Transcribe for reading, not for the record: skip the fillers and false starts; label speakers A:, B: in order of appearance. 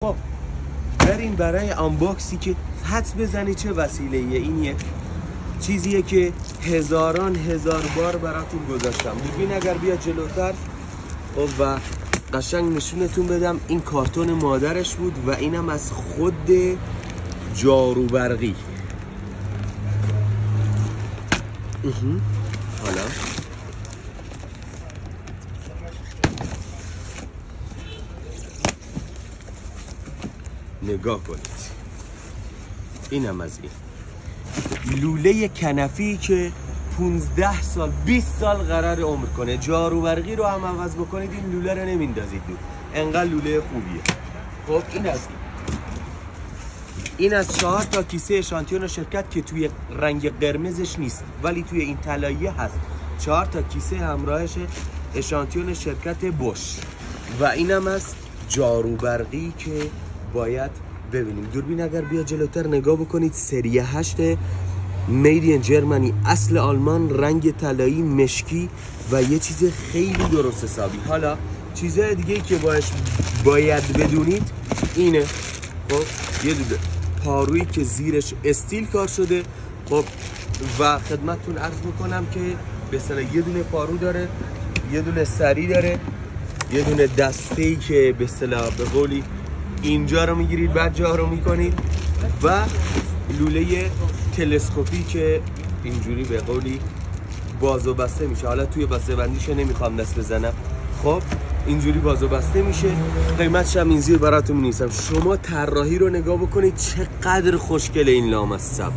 A: خب بریم برای آنباکسی که حدس بزنید چه وسیله ایه. این یک چیزیه که هزاران هزار بار براتون گذاشتم. ببین اگر بیا جلوتر و قشنگ نشونتون بدم. این کارتون مادرش بود و اینم از خود جاروبرقی. حالا نگاه کنید، اینم از این لوله کنفی که 15 سال 20 سال قرار عمر کنه. جاروبرقی رو هم عوض بکنید این لوله رو نمیندازید دور، انقدر لوله خوبیه. خب این از 4 تا کیسه اشانتیون شرکت که توی رنگ قرمزش نیست ولی توی این طلایی هست. 4 تا کیسه همراهش اشانتیون شرکت بوش و اینم از جاروبرقی که باید ببینیم. دوربین اگر بیا جلوتر نگاه بکنید، سری 8 مید این جرمنی، اصل آلمان، رنگ طلایی مشکی و یه چیز خیلی درست حسابی. حالا چیزهای دیگه که باید بدونید اینه. خب یه دونه پارویی که زیرش استیل کار شده. خب و خدمتتون عرض میکنم که به اصطلاح یه دونه پارو داره، یه دونه سری داره، یه دونه دسته‌ای که به اصطلاح به قولی اینجا رو میگیرید بعد جا رو میکنید و لوله تلسکوپی که اینجوری به قولی باز و بسته میشه. حالا توی بسته بندیش نمیخوام دست بزنم. خب اینجوری باز و بسته میشه. قیمتش هم این زیر براتون می‌نویسم. شما طراحی رو نگاه بکنید چقدر خوشگله این لامصب.